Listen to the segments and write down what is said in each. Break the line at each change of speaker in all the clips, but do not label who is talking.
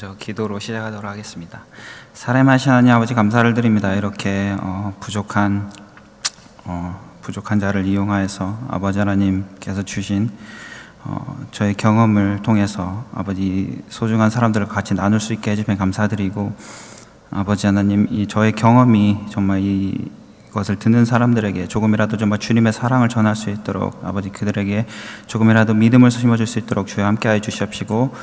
먼저 기도로 시작하도록 하겠습니다. 사랑하신 하나님 아버지, 감사를 드립니다. 이렇게 부족한 자를 이용하여서 아버지 하나님께서 주신 저의 경험을 통해서 아버지 소중한 사람들을 같이 나눌 수 있게 해주시면 감사드리고, 아버지 하나님, 이 저의 경험이 정말 이것을 듣는 사람들에게 조금이라도 정말 주님의 사랑을 전할 수 있도록, 아버지 그들에게 조금이라도 믿음을 심어줄 수 있도록 주여 함께하여 주시옵시고,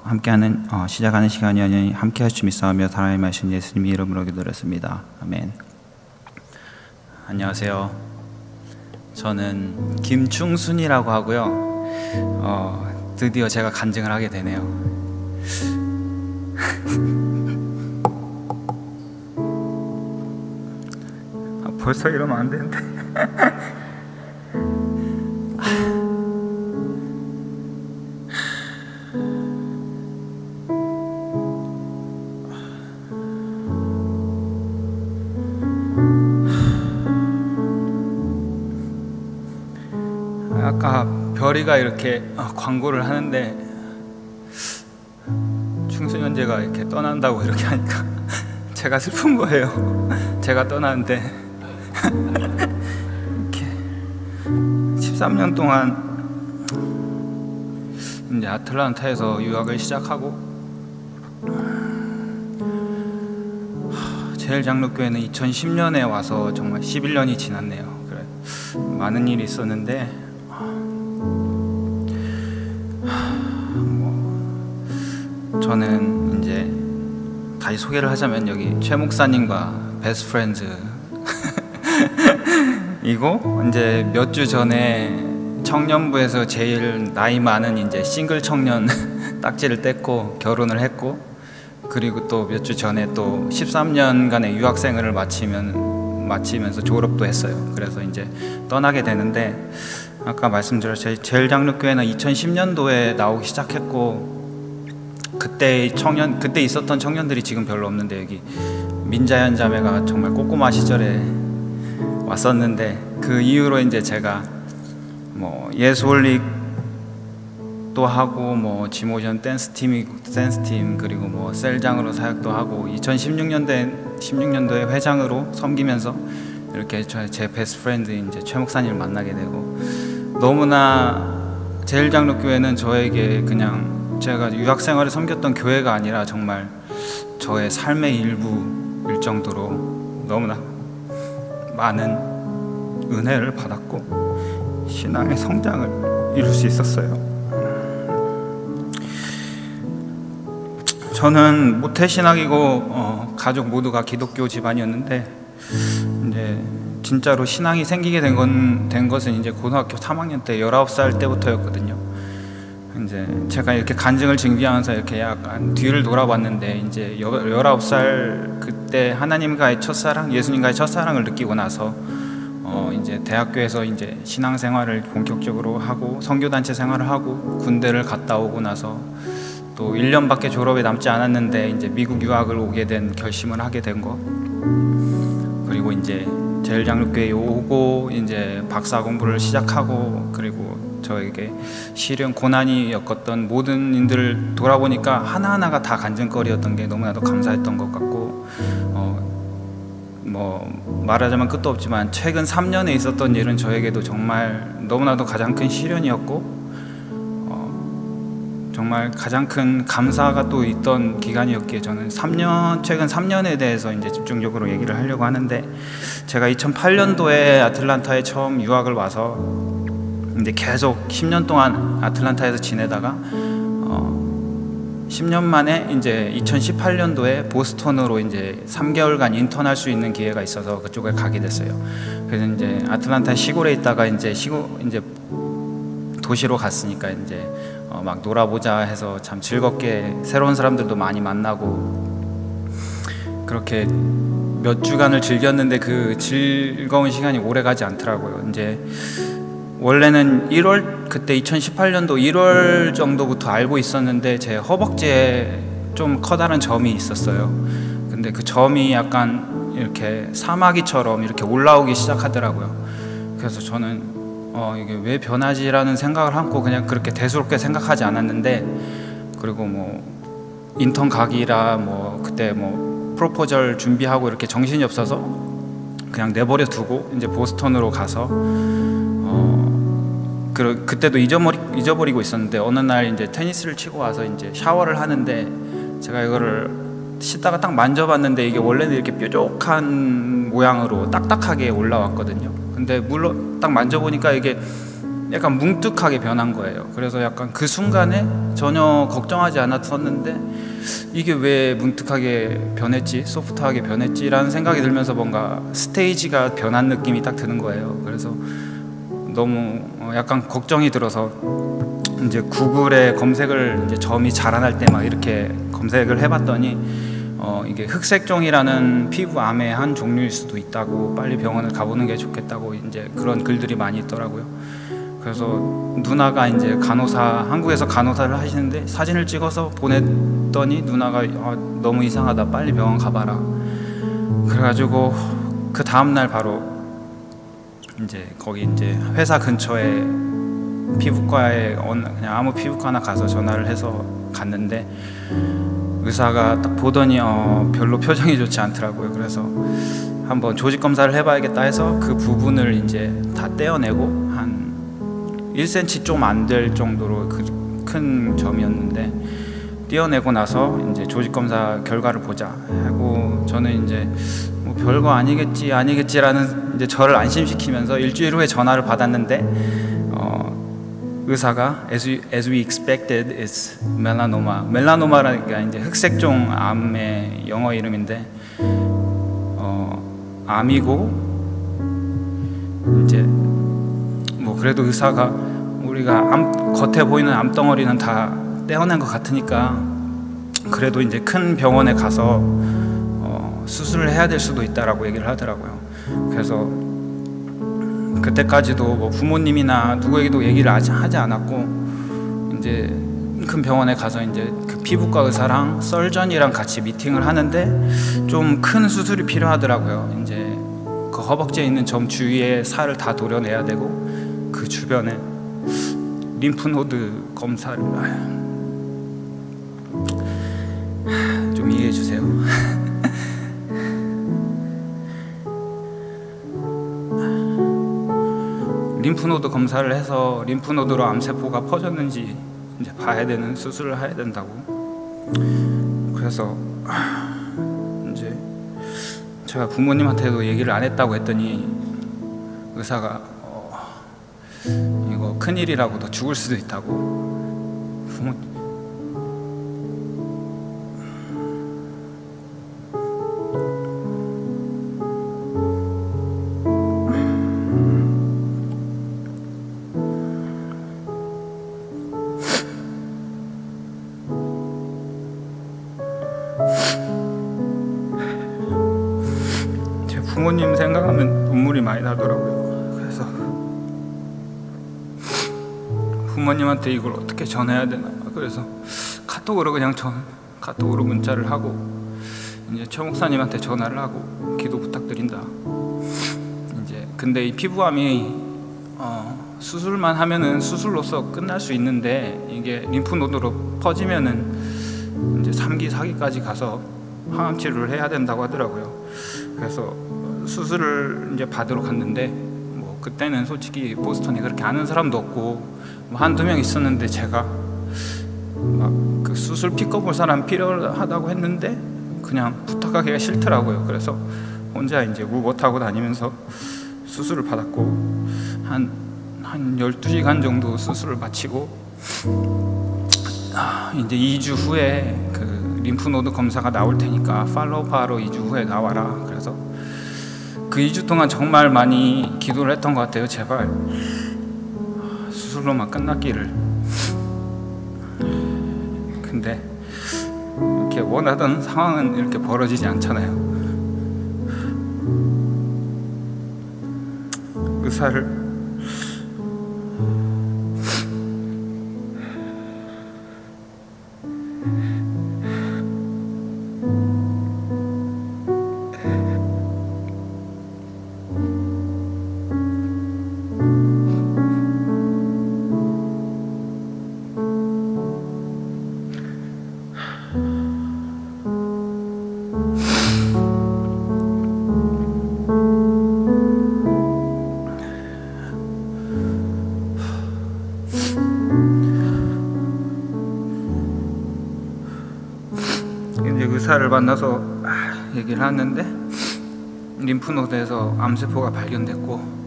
함께하는 시작하는 시간이 아니 함께하여 주시며 싸우며 하나님 하신 예수님의 이름으로 기도드렸습니다. 아멘. 안녕하세요. 저는 김충순이라고 하고요. 드디어 제가 간증을 하게 되네요. 벌써 이러면 안 되는데. 아까 별이가 이렇게 광고를 하는데 충수년제가 이렇게 떠난다고 이렇게 하니까 제가 슬픈 거예요. 제가 떠나는데 이렇게 13년 동안 이제 아틀란타에서 유학을 시작하고, 제일장로교회는 2010년에 와서 정말 11년이 지났네요. 그래, 많은 일이 있었는데 저는 이제 다시 소개를 하자면, 여기 최 목사님과 베스트 프렌즈 이고, 이제 몇 주 전에 청년부에서 제일 나이 많은 이제 싱글 청년 딱지를 뗐고 결혼을 했고, 그리고 또 몇 주 전에 또 13년간의 유학 생활을 마치면서 졸업도 했어요. 그래서 이제 떠나게 되는데, 아까 말씀드렸죠, 제일장로교회는 2010년도에 나오기 시작했고, 그때 있었던 청년들이 지금 별로 없는데, 여기 민자연 자매가 정말 꼬꼬마 시절에 왔었는데, 그 이후로 이제 제가 뭐 예수올릭도 하고, 뭐 지모션 댄스팀, 그리고 뭐 셀장으로 사역도 하고, 2016년도에 회장으로 섬기면서 이렇게 제 베스트 프렌드 이제 최 목사님을 만나게 되고, 너무나 제일장로교회는 저에게 그냥 제가 유학 생활에 섬겼던 교회가 아니라 정말 저의 삶의 일부일 정도로 너무나 많은 은혜를 받았고 신앙의 성장을 이룰 수 있었어요. 저는 모태신앙이고 가족 모두가 기독교 집안이었는데, 이제 진짜로 신앙이 생기게 된 것은 이제 고등학교 3학년 때 19살 때부터였거든요. 이제 제가 이렇게 간증을 증기하면서 이렇게 약간 뒤를 돌아봤는데, 이제 19살 그때 하나님과의 첫사랑, 예수님과의 첫사랑을 느끼고 나서 이제 대학교에서 이제 신앙생활을 본격적으로 하고, 선교단체 생활을 하고, 군대를 갔다 오고 나서 또 1년밖에 졸업에 남지 않았는데 이제 미국 유학을 오게 된 결심을 하게 된 거, 그리고 이제 제일장로교회에 오고 이제 박사 공부를 시작하고, 그리고 저에게 시련 고난이 엮었던 모든 일들을 돌아보니까 하나하나가 다 간증거리였던 게 너무나도 감사했던 것 같고, 뭐 말하자면 끝도 없지만 최근 3년에 있었던 일은 저에게도 정말 너무나도 가장 큰 시련이었고, 정말 가장 큰 감사가 또 있던 기간이었기에, 저는 최근 3년에 대해서 이제 집중적으로 얘기를 하려고 하는데, 제가 2008년도에 아틀란타에 처음 유학을 와서 이제 계속 10년 동안 아틀란타에서 지내다가 10년 만에 이제 2018년도에 보스턴으로 이제 3개월간 인턴할 수 있는 기회가 있어서 그쪽에 가게 됐어요. 그래서 이제 아틀란타 시골에 있다가 이제 도시로 갔으니까 이제 막 놀아보자 해서 참 즐겁게 새로운 사람들도 많이 만나고, 그렇게 몇 주간을 즐겼는데 그 즐거운 시간이 오래 가지 않더라고요. 이제 원래는 1월, 그때 2018년도 1월 정도부터 알고 있었는데, 제 허벅지에 좀 커다란 점이 있었어요. 근데 그 점이 약간 이렇게 사마귀처럼 이렇게 올라오기 시작하더라고요. 그래서 저는 이게 왜 변하지라는 생각을 하고 그냥 그렇게 대수롭게 생각하지 않았는데, 그리고 뭐 인턴 가기라 뭐 그때 뭐 프로포절 준비하고 이렇게 정신이 없어서 그냥 내버려 두고 이제 보스턴으로 가서 그때도 잊어버리고 있었는데 어느 날 이제 테니스를 치고 와서 이제 샤워를 하는데 제가 이거를 씻다가 딱 만져봤는데 이게 원래는 이렇게 뾰족한 모양으로 딱딱하게 올라왔거든요. 근데 물론 딱 만져보니까 이게 약간 뭉툭하게 변한 거예요. 그래서 약간 그 순간에 전혀 걱정하지 않았었는데 이게 왜 뭉툭하게 변했지, 소프트하게 변했지라는 생각이 들면서 뭔가 스테이지가 변한 느낌이 딱 드는 거예요. 그래서 너무 약간 걱정이 들어서 이제 구글에 검색을 이제 점이 자라날 때 막 이렇게 검색을 해봤더니 이게 흑색종이라는 피부암의 한 종류일 수도 있다고, 빨리 병원을 가보는 게 좋겠다고 이제 그런 글들이 많이 있더라고요. 그래서 누나가 이제 간호사, 한국에서 간호사를 하시는데 사진을 찍어서 보냈더니 누나가 너무 이상하다, 빨리 병원 가봐라. 그래가지고 그 다음날 바로 이제 거기 이제 회사 근처에 피부과에 그냥 아무 피부과나 가서 전화를 해서 갔는데 의사가 딱 보더니 별로 표정이 좋지 않더라고요. 그래서 한번 조직 검사를 해봐야겠다 해서 그 부분을 이제 다 떼어내고 한 1cm 좀 안 될 정도로 그 큰 점이었는데 떼어내고 나서 이제 조직 검사 결과를 보자 하고 저는 이제 뭐 별거 아니겠지라는 이제 저를 안심시키면서 일주일 후에 전화를 받았는데 의사가 as we expected is melanoma. 멜라노마라는 게 이제 흑색종 암의 영어 이름인데 암이고 이제 뭐 그래도 의사가 우리가 겉에 보이는 암덩어리는 다 떼어낸 것 같으니까 그래도 이제 큰 병원에 가서 수술을 해야 될 수도 있다라고 얘기를 하더라고요. 그래서 그때까지도 뭐 부모님이나 누구에게도 얘기를 하지 않았고 이제 큰 병원에 가서 이제 그 피부과 의사랑 설전이랑 같이 미팅을 하는데 좀 큰 수술이 필요하더라고요. 이제 그 허벅지에 있는 점 주위에 살을 다 도려내야 되고 그 주변에 림프노드 검사를 좀 이해해 주세요. 림프노드 검사를 해서 림프노드로 암세포가 퍼졌는지 이제 봐야 되는 수술을 해야 된다고. 그래서 이제 제가 부모님한테도 얘기를 안 했다고 했더니 의사가 이거 큰일이라고 너 죽을 수도 있다고. 제 부모님 생각하면 눈물이 많이 나더라고요. 그래서 부모님한테 이걸 어떻게 전해야 되나. 그래서 카톡으로 카톡으로 문자를 하고 이제 최 목사님한테 전화를 하고 기도 부탁드린다. 이제 근데 이 피부암이 수술만 하면은 수술로서 끝날 수 있는데 이게 림프노드로 퍼지면은 이제 3기, 4기까지 가서 항암 치료를 해야 된다고 하더라고요. 그래서 수술을 이제 받으러 갔는데 뭐 그때는 솔직히 보스턴에 그렇게 아는 사람도 없고 뭐 한두 명 있었는데 제가 막 그 수술 피 꺼볼 사람 필요하다고 했는데 그냥 부탁하기가 싫더라고요. 그래서 혼자 이제 우버 타고 다니면서 수술을 받았고 한 12시간 정도 수술을 마치고 이제 2주 후에 그 림프노드 검사가 나올 테니까 팔로우업하러 2주 후에 나와라. 그래서 그 2주 동안 정말 많이 기도를 했던 것 같아요. 제발 수술로만 끝났기를. 근데 이렇게 원하던 상황은 이렇게 벌어지지 않잖아요. 의사를 의사를 만나서 얘기를 하는데 림프노드에서 암세포가 발견됐고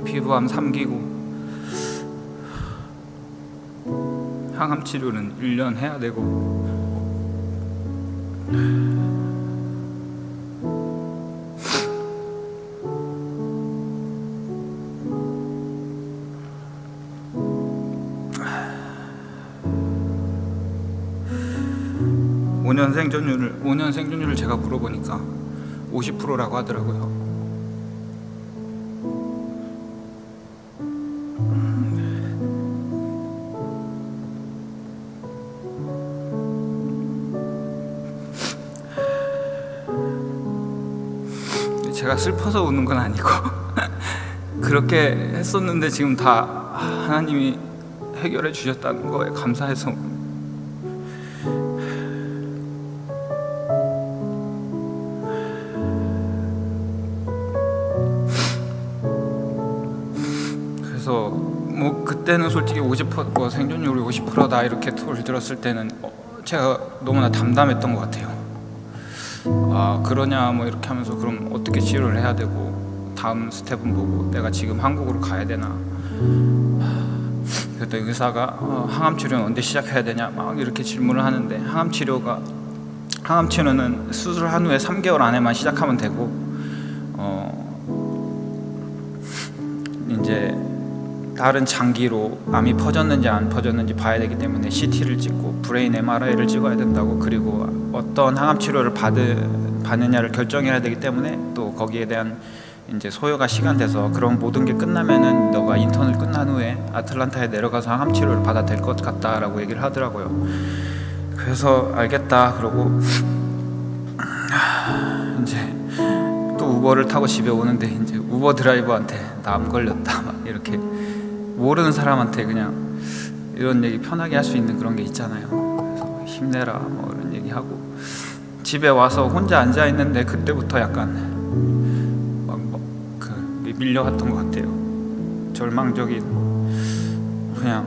피부암 3기고 항암 치료는 1년 해야 되고 오 년 생존율을 제가 물어보니까 50%라고 하더라고요. 제가 슬퍼서 우는 건 아니고 그렇게 했었는데 지금 다 하나님이 해결해 주셨다는 거에 감사해서. 그래서 뭐 그때는 솔직히 50% 생존율이 50%다 이렇게 소리를 들었을 때는 제가 너무나 담담했던 것 같아요. 그러냐 뭐 이렇게 하면서 그럼 어떻게 치료를 해야 되고 다음 스텝은 뭐고 내가 지금 한국으로 가야 되나. 그때 의사가 항암 치료는 언제 시작해야 되냐 막 이렇게 질문을 하는데 항암 치료는 수술한 후에 3개월 안에만 시작하면 되고 이제 다른 장기로 암이 퍼졌는지 안 퍼졌는지 봐야 되기 때문에 CT를 찍고 브레인 MRI를 찍어야 된다고. 그리고 어떤 항암 치료를 받느냐를 결정해야 되기 때문에 또 거기에 대한 이제 소요가 시간 돼서 그런 모든 게 끝나면은 너가 인턴을 끝난 후에 아틀란타에 내려가서 항암 치료를 받아도 될 것 같다라고 얘기를 하더라고요. 그래서 알겠다 그러고 이제 또 우버를 타고 집에 오는데 이제 우버 드라이버한테 나 암 걸렸다 막 이렇게 모르는 사람한테 그냥 이런 얘기 편하게 할 수 있는 그런 게 있잖아요. 그래서 힘내라 뭐 이런 얘기하고 집에 와서 혼자 앉아 있는데 그때부터 약간 밀려갔던 것 같아요. 절망적인 그냥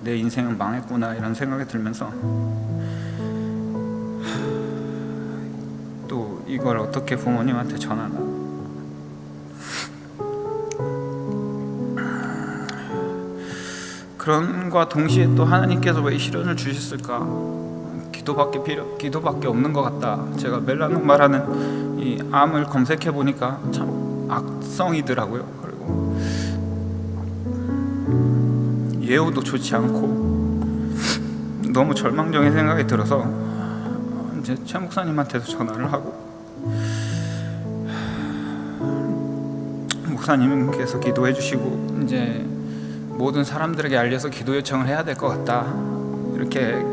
내 인생은 망했구나 이런 생각이 들면서 또 이걸 어떻게 부모님한테 전하나. 그런과 동시에 또 하나님께서 왜 이 시련을 주셨을까? 기도밖에 없는 것 같다. 제가 멜라노마라는 이 암을 검색해 보니까 참 악성이더라고요. 그리고 예후도 좋지 않고 너무 절망적인 생각이 들어서 이제 최 목사님한테도 전화를 하고 목사님께서 기도해 주시고 이제 모든 사람들에게 알려서 기도 요청을 해야 될 것 같다 이렇게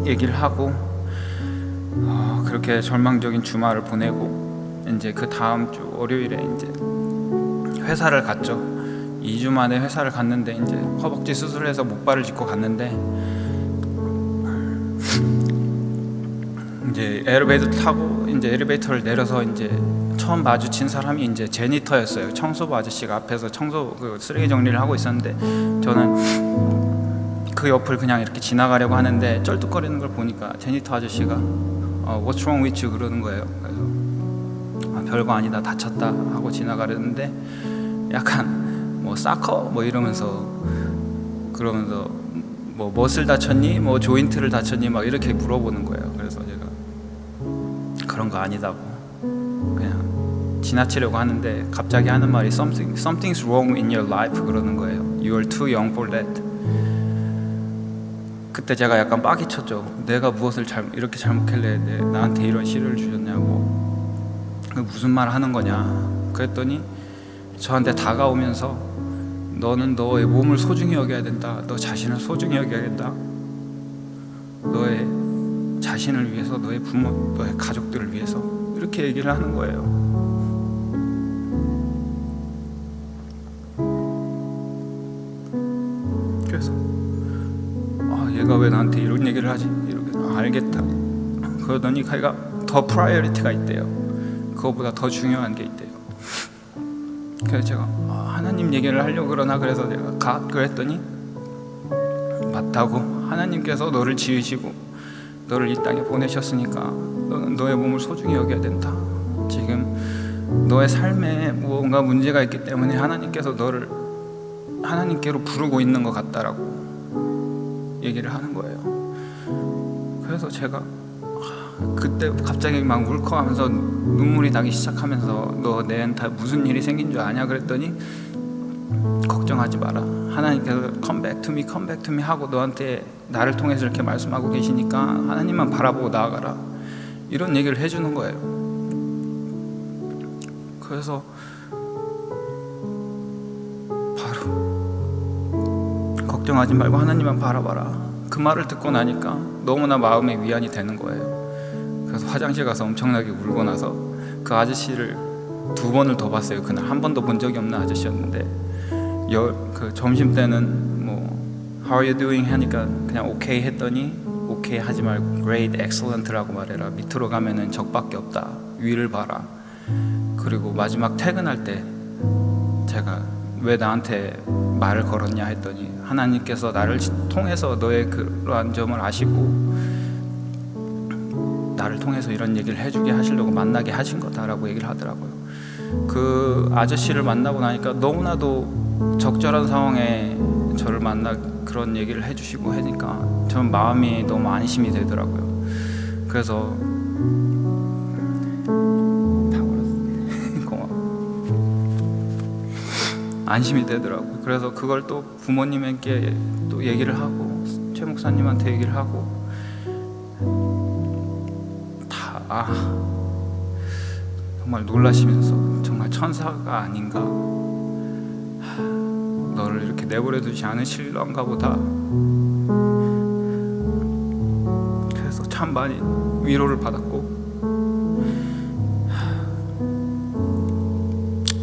얘기를 하고 그렇게 절망적인 주말을 보내고 이제 그 다음 주 월요일에 이제 회사를 갔죠. 2주 만에 회사를 갔는데 이제 허벅지 수술을 해서 목발을 짚고 갔는데 이제 엘리베이터 타고 이제 엘리베이터를 내려서 이제 처음 마주친 사람이 이제 제니터였어요. 청소부 아저씨가 앞에서 쓰레기 정리를 하고 있었는데 저는 그 옆을 그냥 이렇게 지나가려고 하는데 쩔뚝거리는 걸 보니까 제니터 아저씨가 What's wrong with you? 그러는 거예요. 그래서 별거 아니다 다쳤다 하고 지나가려는데 약간 뭐 사커 뭐 이러면서 그러면서 뭐 멋을 다쳤니? 뭐 조인트를 다쳤니? 막 이렇게 물어보는 거예요. 그래서 제가 그런 거 아니다고 그냥 지나치려고 하는데 갑자기 하는 말이 Something's wrong in your life 그러는 거예요. You are too young for that. 그때 제가 약간 빡이 쳤죠. 내가 무엇을 이렇게 잘못했길래 나한테 이런 시련을 주셨냐고. 무슨 말 하는 거냐. 그랬더니 저한테 다가오면서 너는 너의 몸을 소중히 여겨야 된다. 너 자신을 소중히 여겨야 된다. 너의 자신을 위해서, 너의 부모, 너의 가족들을 위해서 이렇게 얘기를 하는 거예요. 그래서 얘가 왜 나한테 이런 얘기를 하지? 이렇게 알겠다. 그러더니 걔가 더 프라이어리티가 있대요. 그거보다 더 중요한 게 있대요. 그래서 제가 하나님 얘기를 하려고 그러나 그래서 제가 그랬더니 맞다고. 하나님께서 너를 지으시고 너를 이 땅에 보내셨으니까 너는 너의 몸을 소중히 여겨야 된다. 지금 너의 삶에 무언가 문제가 있기 때문에 하나님께서 너를 하나님께로 부르고 있는 것 같다라고 얘기를 하는 거예요. 그래서 제가 그때 갑자기 막 울컥하면서 눈물이 나기 시작하면서 너 내한테 무슨 일이 생긴 줄 아냐 그랬더니 걱정하지 마라. 하나님께서 come back to me 하고 너한테 나를 통해서 이렇게 말씀하고 계시니까 하나님만 바라보고 나아가라. 이런 얘기를 해주는 거예요. 그래서 바로 걱정하지 말고 하나님만 바라봐라. 그 말을 듣고 나니까 너무나 마음의 위안이 되는 거예요. 그래서 화장실 가서 엄청나게 울고 나서 그 아저씨를 2번을 더 봤어요. 그날 한 번도 본 적이 없는 아저씨였는데 그 점심 때는 뭐 How are you doing 하니까 그냥 오케이 했더니 오케이 하지 말고 Great, Excellent라고 말해라. 밑으로 가면은 적밖에 없다. 위를 봐라. 그리고 마지막 퇴근할 때 제가 왜 나한테 말을 걸었냐 했더니 하나님께서 나를 통해서 너의 그러한 점을 아시고 나를 통해서 이런 얘기를 해주게 하시려고 만나게 하신 거다라고 얘기를 하더라고요. 그 아저씨를 만나고 나니까 너무나도 적절한 상황에 저를 만나 그런 얘기를 해주시고 하니까 저는 마음이 너무 안심이 되더라고요. 그래서 다 버렸어요. 고마워. 안심이 되더라고요. 그래서 그걸 또 부모님에게 또 얘기를 하고 최 목사님한테 얘기를 하고 정말 놀라시면서 정말 천사가 아닌가, 너를 이렇게 내버려 두지 않으실런가 보다. 그래서 참 많이 위로를 받았고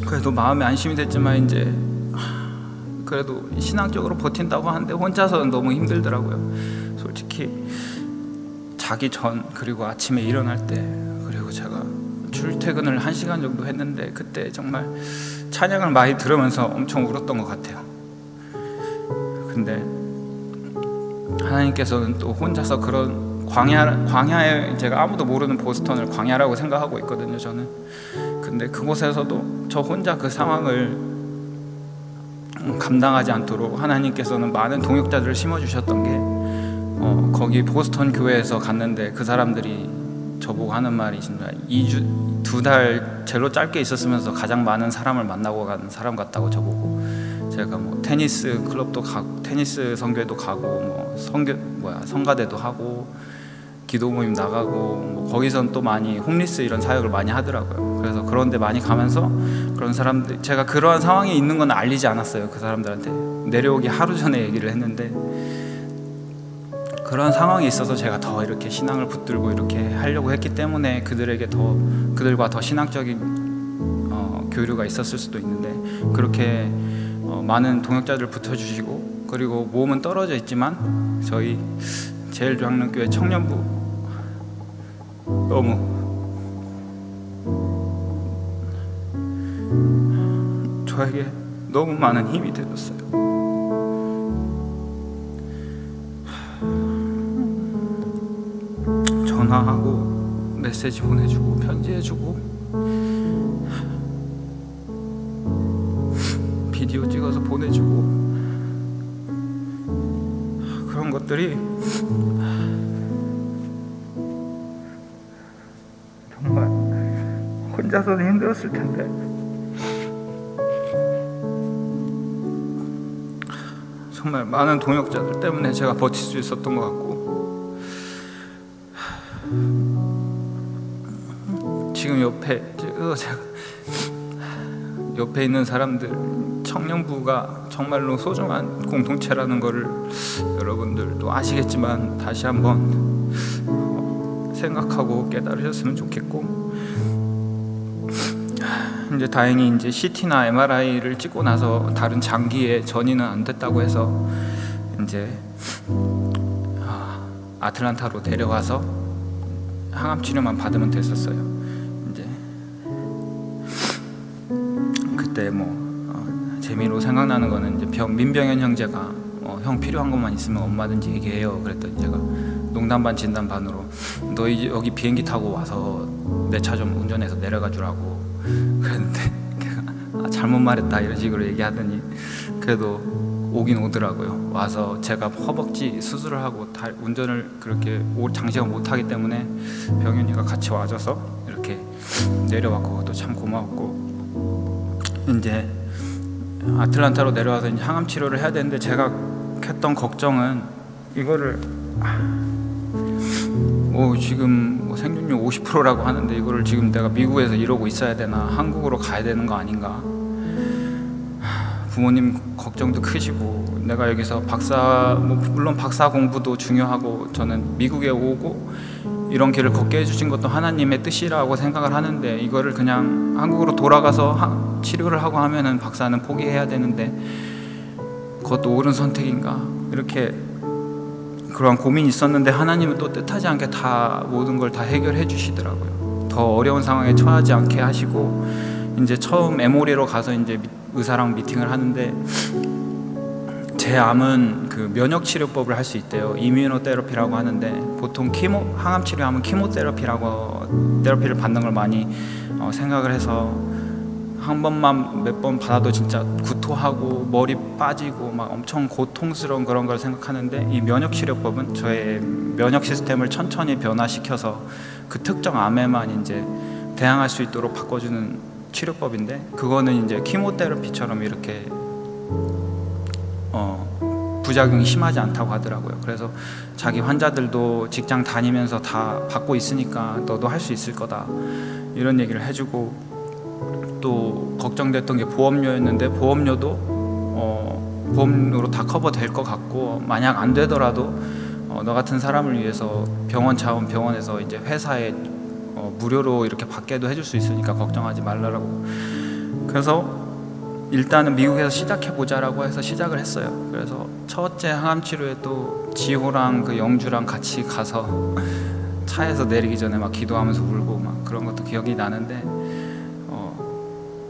그래도 마음에 안심이 됐지만 이제 그래도 신앙적으로 버틴다고 하는데 혼자서는 너무 힘들더라고요. 솔직히 자기 전 그리고 아침에 일어날 때 그리고 제가 출퇴근을 1시간 정도 했는데 그때 정말 찬양을 많이 들으면서 엄청 울었던 것 같아요. 근데 하나님께서는 또 혼자서 그런 광야에 제가 아무도 모르는 보스턴을 광야라고 생각하고 있거든요, 저는. 근데 그곳에서도 저 혼자 그 상황을 감당하지 않도록 하나님께서는 많은 동역자들을 심어주셨던 게 거기 보스턴 교회에서 갔는데 그 사람들이 저보고 하는 말이 있습니다. 2달 제로 짧게 있었으면서 가장 많은 사람을 만나고 간 사람 같다고 저보고. 제가 뭐 테니스 클럽도 가고 테니스 선교회도 가고 뭐 성가대도 하고 기도 모임 나가고 뭐 거기선 또 많이 홈리스 이런 사역을 많이 하더라고요. 그래서 그런 데 많이 가면서 그런 사람들, 제가 그러한 상황에 있는 건 알리지 않았어요. 그 사람들한테 내려오기 하루 전에 얘기를 했는데 그런 상황이 있어서 제가 더 이렇게 신앙을 붙들고 이렇게 하려고 했기 때문에 그들과 더 신앙적인 교류가 있었을 수도 있는데 그렇게 많은 동역자들 붙어주시고 그리고 몸은 떨어져 있지만 저희 제일장로교회 청년부 너무 저에게 너무 많은 힘이 되었어요. 전화하고 메시지 보내주고 편지해주고 비디오 찍어서 보내주고 그런 것들이 정말 혼자서는 힘들었을 텐데 정말 많은 동역자들 때문에 제가 버틸 수 있었던 것 같고 지금 옆에 있는 사람들 청년부가 정말로 소중한 공동체라는 거를 여러분들도 아시겠지만 다시 한번 생각하고 깨달으셨으면 좋겠고 이제 다행히 이제 CT나 MRI를 찍고 나서 다른 장기에 전이는 안 됐다고 해서 이제 아틀란타로 데려가서 항암 치료만 받으면 됐었어요. 이제 그때 뭐 재미로 생각나는 거는 이제 민병현 형제가 형 필요한 것만 있으면 얼마든지 얘기해요. 그랬더니 제가 농담 반 진담 반으로 너 이제 여기 비행기 타고 와서 내 차 좀 운전해서 내려가 주라고 그랬는데 잘못 말했다 이런 식으로 얘기하더니 그래도 오긴 오더라고요. 와서 제가 허벅지 수술을 하고 운전을 그렇게 장시간 못하기 때문에 병현이가 같이 와줘서 이렇게 내려왔고 그것도 참 고마웠고, 이제 아틀란타로 내려와서 이제 항암 치료를 해야 되는데 제가 했던 걱정은 이거를 지금 생존율 50%라고 하는데 이거를 지금 내가 미국에서 이러고 있어야 되나, 한국으로 가야 되는 거 아닌가. 부모님 걱정도 크시고, 내가 여기서 물론 박사 공부도 중요하고 저는 미국에 오고 이런 길을 걷게 해주신 것도 하나님의 뜻이라고 생각을 하는데, 이거를 그냥 한국으로 돌아가서 치료를 하고 하면은 박사는 포기해야 되는데 그것도 옳은 선택인가, 이렇게 그러한 고민이 있었는데 하나님은 또 뜻하지 않게 모든 걸 다 해결해 주시더라고요. 더 어려운 상황에 처하지 않게 하시고, 이제 처음 에모리로 가서 이제 의사랑 미팅을 하는데 제 암은 그 면역 치료법을 할 수 있대요. 이뮤노테라피라고 하는데, 보통 항암 치료하면 테라피를 받는 걸 많이 생각을 해서 한 번만 몇 번 받아도 진짜 구토하고 머리 빠지고 막 엄청 고통스러운 그런 걸 생각하는데, 이 면역 치료법은 저의 면역 시스템을 천천히 변화시켜서 그 특정 암에만 이제 대항할 수 있도록 바꿔주는 치료법인데, 그거는 이제 키모테라피처럼 이렇게 부작용이 심하지 않다고 하더라고요. 그래서 자기 환자들도 직장 다니면서 다 받고 있으니까 너도 할 수 있을 거다 이런 얘기를 해주고, 또 걱정됐던 게 보험료였는데 보험료도 보험으로 다 커버될 것 같고, 만약 안 되더라도 너 같은 사람을 위해서 병원에서 이제 회사에 무료로 이렇게 받게도 해줄 수 있으니까 걱정하지 말라고. 그래서 일단은 미국에서 시작해보자라고 해서 시작을 했어요. 그래서 첫째 항암 치료에 또 지호랑 그 영주랑 같이 가서 차에서 내리기 전에 막 기도하면서 울고 막 그런 것도 기억이 나는데,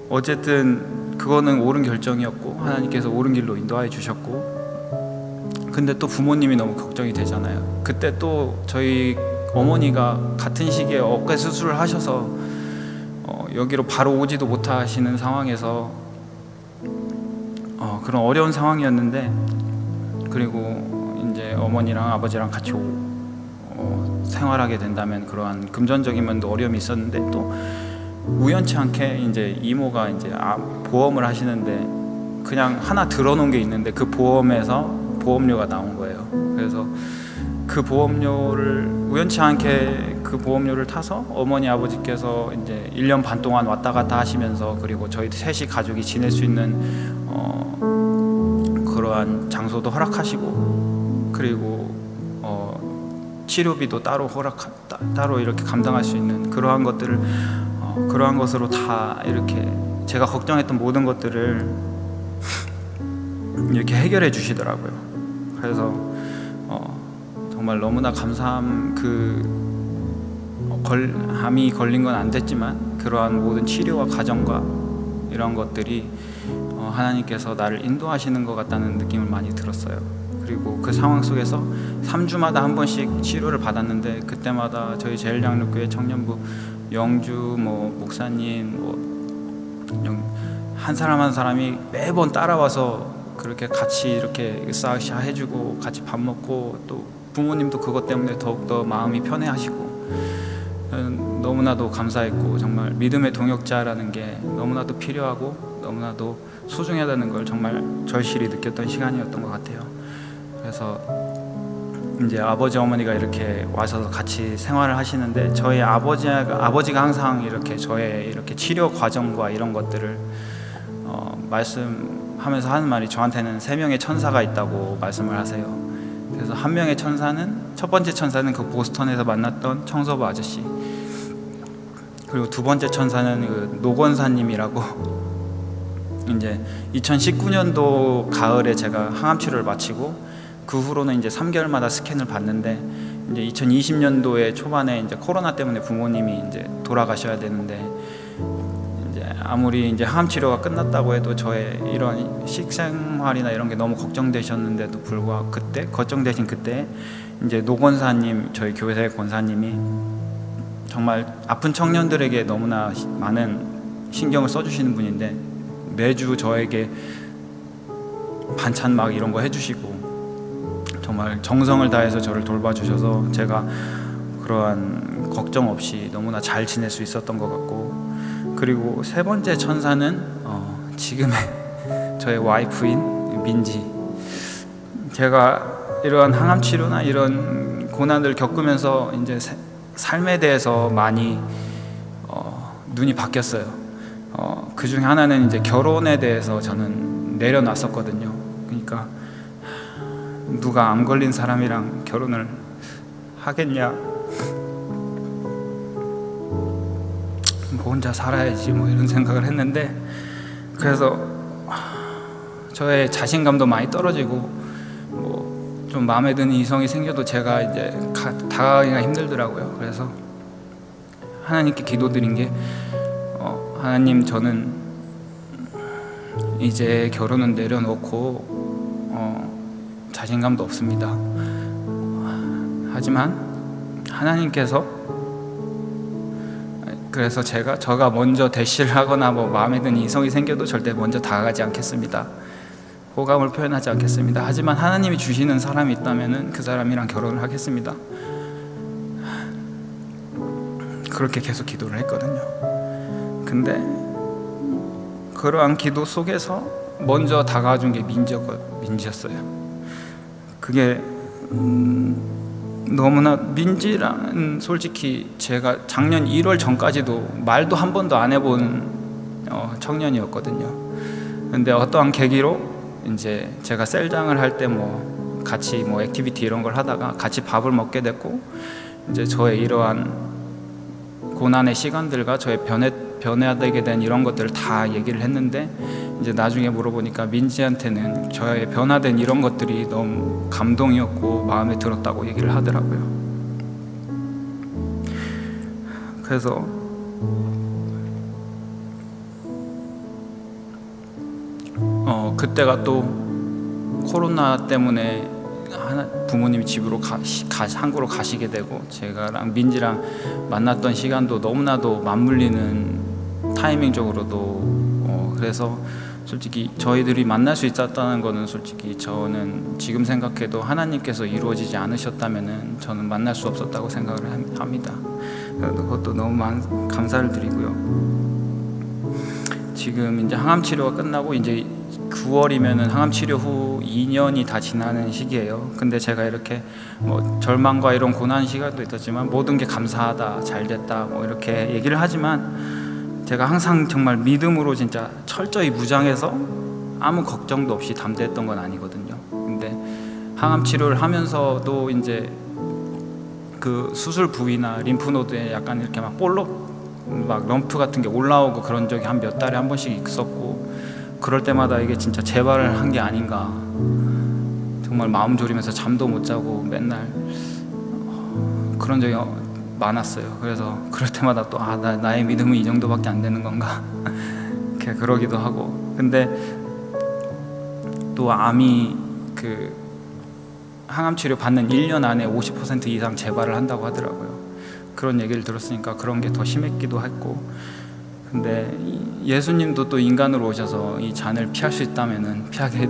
어쨌든 그거는 옳은 결정이었고 하나님께서 옳은 길로 인도하여 주셨고, 근데 또 부모님이 너무 걱정이 되잖아요. 그때 또 저희 어머니가 같은 시기에 어깨 수술을 하셔서 여기로 바로 오지도 못하시는 상황에서 그런 어려운 상황이었는데, 그리고 이제 어머니랑 아버지랑 같이 생활하게 된다면 그러한 금전적인 면도 어려움이 있었는데, 또 우연치 않게 이제 이모가 이제 보험을 하시는데 그냥 하나 들어놓은 게 있는데 그 보험에서 보험료가 나온 거예요. 그래서 그 보험료를 우연치 않게 그 보험료를 타서 어머니 아버지께서 이제 1년 반 동안 왔다 갔다 하시면서, 그리고 저희 셋이 가족이 지낼 수 있는 그러한 장소도 허락하시고, 그리고 치료비도 따로 이렇게 감당할 수 있는 그러한 것들을 그러한 것으로 다 이렇게 제가 걱정했던 모든 것들을 이렇게 해결해 주시더라고요. 그래서 정말 너무나 감사함. 암이 걸린 건 안 됐지만 그러한 모든 치료와 과정과 이런 것들이 하나님께서 나를 인도하시는 것 같다는 느낌을 많이 들었어요. 그리고 그 상황 속에서 3주마다 한 번씩 치료를 받았는데, 그때마다 저희 제일장로교회 청년부 영주 목사님 한 사람 한 사람이 매번 따라와서 그렇게 같이 이렇게 으쌰으쌰 해주고 같이 밥 먹고, 또 부모님도 그것 때문에 더욱더 마음이 편해하시고, 너무나도 감사했고, 정말 믿음의 동역자라는 게 너무나도 필요하고 너무나도 소중하다는 걸 정말 절실히 느꼈던 시간이었던 것 같아요. 그래서 이제 아버지 어머니가 이렇게 와서 같이 생활을 하시는데, 저희 아버지가 항상 이렇게 저의 이렇게 치료 과정과 이런 것들을 말씀하면서 하는 말이, 저한테는 3명의 천사가 있다고 말씀을 하세요. 그래서 한 명의 천사는, 첫 번째 천사는 그 보스턴에서 만났던 청소부 아저씨, 그리고 두 번째 천사는 그 노건사님이라고 이제 2019년도 가을에 제가 항암 치료를 마치고 그 후로는 이제 3개월마다 스캔을 받는데, 이제 2020년도에 초반에 이제 코로나 때문에 부모님이 이제 돌아가셔야 되는데, 이제 아무리 이제 항암 치료가 끝났다고 해도 저의 이런 식생활이나 이런 게 너무 걱정되셨는데도 불구하고 그때 걱정되신 그때 이제 노 권사님, 저희 교회 권사님이 정말 아픈 청년들에게 너무나 많은 신경을 써주시는 분인데 매주 저에게 반찬 막 이런 거 해주시고 정말 정성을 다해서 저를 돌봐주셔서 제가 그러한 걱정 없이 너무나 잘 지낼 수 있었던 것 같고, 그리고 세 번째 천사는 지금의 저의 와이프인 민지. 제가 이러한 항암 치료나 이런 고난을 겪으면서 이제 삶에 대해서 많이 눈이 바뀌었어요. 그 중에 하나는 이제 결혼에 대해서 저는 내려놨었거든요. 그러니까 누가 암 걸린 사람이랑 결혼을 하겠냐, 혼자 살아야지 뭐 이런 생각을 했는데, 그래서 저의 자신감도 많이 떨어지고 뭐 좀 마음에 드는 이성이 생겨도 제가 이제 다가가기가 힘들더라고요. 그래서 하나님께 기도드린 게 하나님, 저는 이제 결혼은 내려놓고 자신감도 없습니다. 하지만 하나님께서, 그래서 저가 먼저 대시를 하거나 뭐 마음에 드는 이성이 생겨도 절대 먼저 다가가지 않겠습니다. 호감을 표현하지 않겠습니다. 하지만 하나님이 주시는 사람이 있다면 그 사람이랑 결혼을 하겠습니다. 그렇게 계속 기도를 했거든요. 근데 그러한 기도 속에서 먼저 다가와준 게 민지였어요. 그게 너무나, 민지랑 솔직히 제가 작년 1월 전까지도 말도 한 번도 안 해본 청년이었거든요. 근데 어떠한 계기로 이제 제가 셀장을 할 때 뭐 같이 뭐 액티비티 이런 걸 하다가 같이 밥을 먹게 됐고, 이제 저의 이러한 고난의 시간들과 저의 변화되게 된 이런 것들을 다 얘기를 했는데, 이제 나중에 물어보니까 민지한테는 저의 변화된 이런 것들이 너무 감동이었고 마음에 들었다고 얘기를 하더라고요. 그래서 그때가 또 코로나 때문에 부모님이 집으로 한국으로 가시게 되고, 제가랑 민지랑 만났던 시간도 너무나도 맞물리는 타이밍적으로도 그래서 솔직히 저희들이 만날 수 있었다는 거는 솔직히 저는 지금 생각해도 하나님께서 이루어지지 않으셨다면은 저는 만날 수 없었다고 생각을 합니다. 그것도 너무 감사를 드리고요. 지금 이제 항암 치료가 끝나고 이제 9월이면은 항암 치료 후 2년이 다 지나는 시기예요. 근데 제가 이렇게 뭐 절망과 이런 고난 시간도 있었지만 모든 게 감사하다, 잘 됐다 뭐 이렇게 얘기를 하지만, 제가 항상 정말 믿음으로 진짜 철저히 무장해서 아무 걱정도 없이 담대했던 건 아니거든요. 근데 항암 치료를 하면서도 이제 그 수술 부위나 림프노드에 약간 이렇게 막 볼록 막 럼프 같은 게 올라오고 그런 적이 한 몇 달에 한 번씩 있었고, 그럴 때마다 이게 진짜 재발을 한 게 아닌가, 정말 마음 졸이면서 잠도 못 자고 맨날 그런 적이 많았어요. 그래서 그럴 때마다 또 나의 믿음은 이 정도밖에 안 되는 건가 이렇게 그러기도 하고. 근데 또 암이 그 항암 치료 받는 1년 안에 50% 이상 재발을 한다고 하더라고요. 그런 얘기를 들었으니까 그런 게 더 심했기도 했고, 근데 예수님도 또 인간으로 오셔서 이 잔을 피할 수 있다면은 피하게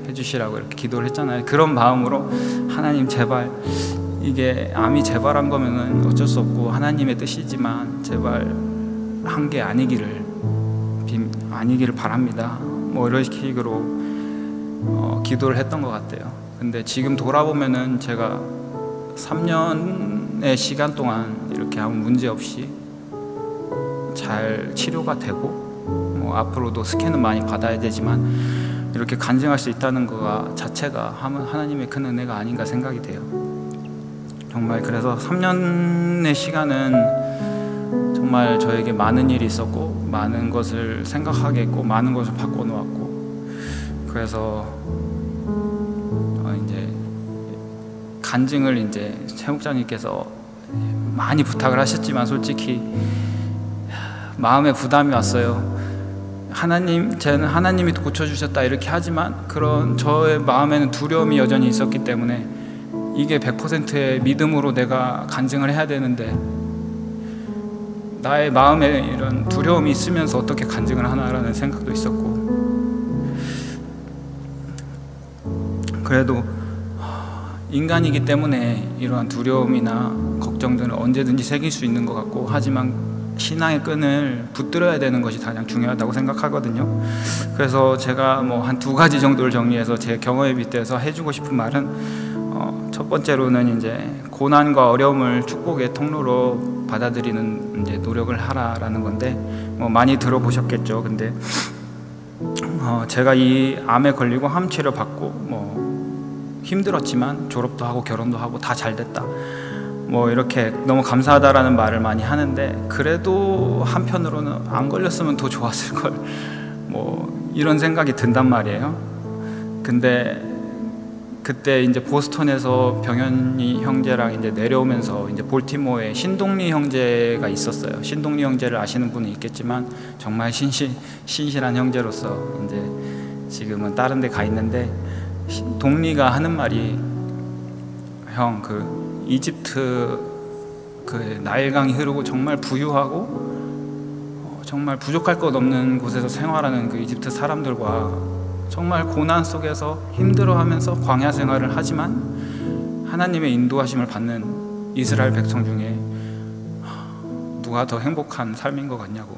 해주시라고 이렇게 기도를 했잖아요. 그런 마음으로 하나님 제발, 이게 암이 재발한 거면은 어쩔 수 없고 하나님의 뜻이지만 제발 한 게 아니기를 바랍니다. 뭐 이런 식으로 기도를 했던 것 같아요. 근데 지금 돌아보면은 제가 3년의 시간 동안 이렇게 아무 문제 없이 잘 치료가 되고, 뭐 앞으로도 스캔은 많이 받아야 되지만 이렇게 간증할 수 있다는 거 자체가 하나님의 큰 은혜가 아닌가 생각이 돼요. 정말 그래서 3년의 시간은 정말 저에게 많은 일이 있었고 많은 것을 생각하게 했고 많은 것을 바꿔놓았고, 그래서 이제 간증을 이제 최 목사님께서 많이 부탁을 하셨지만 솔직히 마음에 부담이 왔어요. 저는 하나님이 고쳐주셨다 이렇게 하지만 그런 저의 마음에는 두려움이 여전히 있었기 때문에 이게 100%의 믿음으로 내가 간증을 해야 되는데 나의 마음에 이런 두려움이 있으면서 어떻게 간증을 하나라는 생각도 있었고, 그래도 인간이기 때문에 이러한 두려움이나 걱정들은 언제든지 생길 수 있는 것 같고, 하지만 신앙의 끈을 붙들어야 되는 것이 가장 중요하다고 생각하거든요. 그래서 제가 뭐 한 2가지 정도를 정리해서 제 경험에 빗대서 해주고 싶은 말은 첫 번째로는 이제 고난과 어려움을 축복의 통로로 받아들이는 이제 노력을 하라라는 건데, 뭐 많이 들어보셨겠죠. 근데 제가 이 암에 걸리고 암 치료 받고 뭐 힘들었지만 졸업도 하고 결혼도 하고 다 잘 됐다, 뭐 이렇게 너무 감사하다라는 말을 많이 하는데, 그래도 한편으로는 안 걸렸으면 더 좋았을 걸, 뭐 이런 생각이 든단 말이에요. 근데 그때 이제 보스턴에서 병현이 형제랑 이제 내려오면서 이제 볼티모어에 신동리 형제가 있었어요. 신동리 형제를 아시는 분은 있겠지만 정말 신실한 형제로서 이제 지금은 다른 데 가 있는데, 동리가 하는 말이, 형, 그 이집트 그 나일강이 흐르고 정말 부유하고 정말 부족할 것 없는 곳에서 생활하는 그 이집트 사람들과 정말 고난 속에서 힘들어하면서 광야 생활을 하지만 하나님의 인도하심을 받는 이스라엘 백성 중에 누가 더 행복한 삶인 것 같냐고.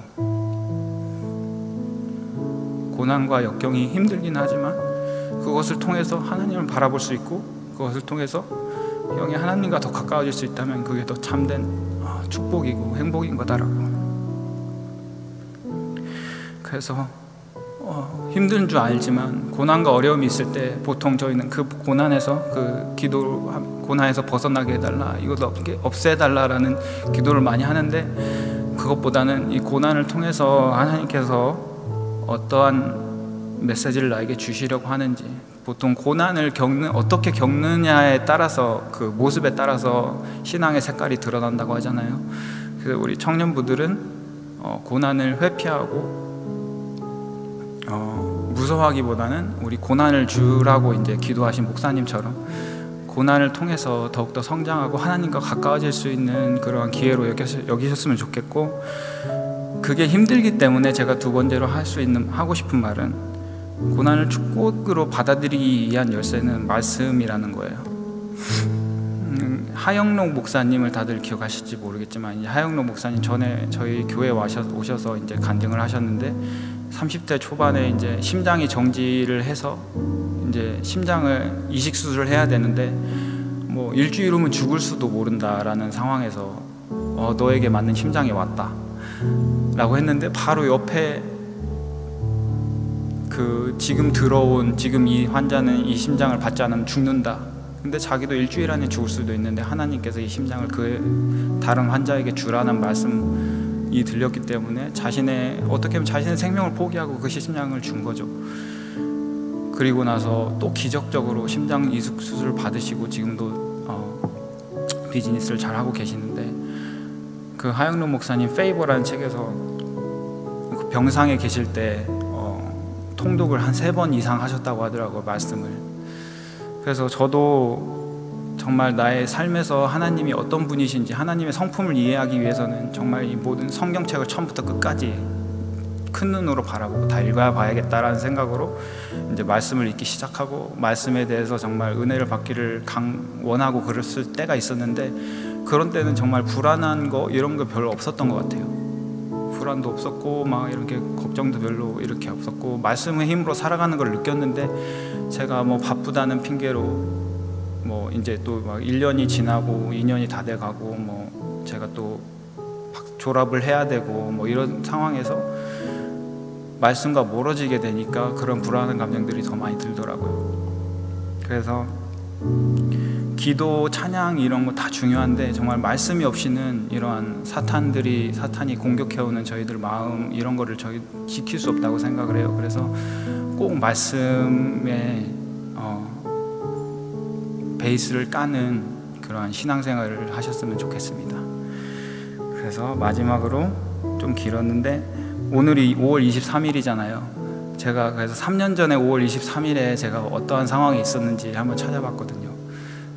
고난과 역경이 힘들긴 하지만 그것을 통해서 하나님을 바라볼 수 있고, 그것을 통해서 형이 하나님과 더 가까워질 수 있다면 그게 더 참된 축복이고 행복인 거다라고. 그래서 힘든 줄 알지만 고난과 어려움이 있을 때 보통 저희는 그 고난에서 고난에서 벗어나게 해달라, 이것도 없애달라라는 기도를 많이 하는데, 그것보다는 이 고난을 통해서 하나님께서 어떠한 메시지를 나에게 주시려고 하는지, 보통 고난을 어떻게 겪느냐에 따라서, 그 모습에 따라서 신앙의 색깔이 드러난다고 하잖아요. 그래서 우리 청년부들은 고난을 회피하고 무서워하기보다는 우리 고난을 주라고 이제 기도하신 목사님처럼 고난을 통해서 더욱더 성장하고 하나님과 가까워질 수 있는 그러한 기회로 여기셨으면 좋겠고, 그게 힘들기 때문에 제가 두 번째로 하고 싶은 말은, 고난을 축복으로 받아들이기 위한 열쇠는 말씀이라는 거예요. 하영록 목사님을 다들 기억하실지 모르겠지만, 하영록 목사님 전에 저희 교회에 오셔서 이제 간증을 하셨는데, 30대 초반에 이제 심장이 정지를 해서 이제 심장을 이식 수술을 해야 되는데, 뭐 일주일 후면 죽을 수도 모른다라는 상황에서 너에게 맞는 심장이 왔다 라고 했는데, 바로 옆에 지금 이 환자는 이 심장을 받지 않으면 죽는다. 근데 자기도 일주일 안에 죽을 수도 있는데 하나님께서 이 심장을 그 다른 환자에게 주라는 말씀이 들렸기 때문에 어떻게 보면 자신의 생명을 포기하고 그 심장을 준 거죠. 그리고 나서 또 기적적으로 심장 이식 수술을 받으시고 지금도 비즈니스를 잘 하고 계시는데, 그 하영록 목사님 페이버라는 책에서 그 병상에 계실 때 통독을 한 3번 이상 하셨다고 하더라고요, 말씀을. 그래서 저도 정말 나의 삶에서 하나님이 어떤 분이신지, 하나님의 성품을 이해하기 위해서는 정말 이 모든 성경책을 처음부터 끝까지 큰 눈으로 바라보고 다 읽어야 봐야겠다라는 생각으로 이제 말씀을 읽기 시작하고, 말씀에 대해서 정말 은혜를 받기를 원하고 그랬을 때가 있었는데, 그런 때는 정말 불안한 거 이런 거 별로 없었던 것 같아요. 불안도 없었고 막 이렇게 걱정도 별로 이렇게 없었고, 말씀의 힘으로 살아가는 걸 느꼈는데, 제가 뭐 바쁘다는 핑계로 뭐 이제 또 막 1년이 지나고 2년이 다 돼가고, 뭐 제가 또 졸업을 해야 되고 뭐 이런 상황에서 말씀과 멀어지게 되니까 그런 불안한 감정들이 더 많이 들더라고요. 그래서 기도, 찬양 이런 거 다 중요한데, 정말 말씀이 없이는 이러한 사탄이 공격해오는 저희들 마음 이런 거를 저희 지킬 수 없다고 생각을 해요. 그래서 꼭 말씀에 베이스를 까는 그러한 신앙생활을 하셨으면 좋겠습니다. 그래서 마지막으로 좀 길었는데 오늘이 5월 23일이잖아요. 제가 그래서 3년 전에 5월 23일에 제가 어떠한 상황이 있었는지 한번 찾아봤거든요.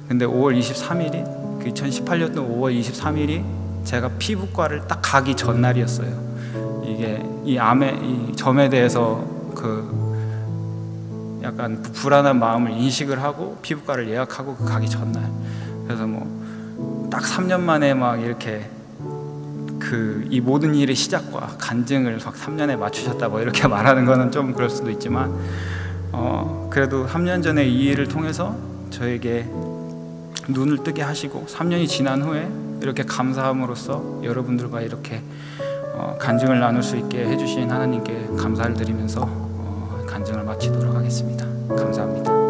근데 5월 23일이 그 2018년도 5월 23일이 제가 피부과를 딱 가기 전날이었어요. 이게 이 점에 대해서 약간 불안한 마음을 인식을 하고 피부과를 예약하고 가기 전날. 그래서 뭐 딱 3년 만에 막 이렇게 이 모든 일의 시작과 간증을 막 3년에 맞추셨다 뭐 이렇게 말하는 거는 좀 그럴 수도 있지만 그래도 3년 전에 이 일을 통해서 저에게 눈을 뜨게 하시고 3년이 지난 후에 이렇게 감사함으로써 여러분들과 이렇게 간증을 나눌 수 있게 해주신 하나님께 감사를 드리면서 간증을 마치도록 하겠습니다. 감사합니다.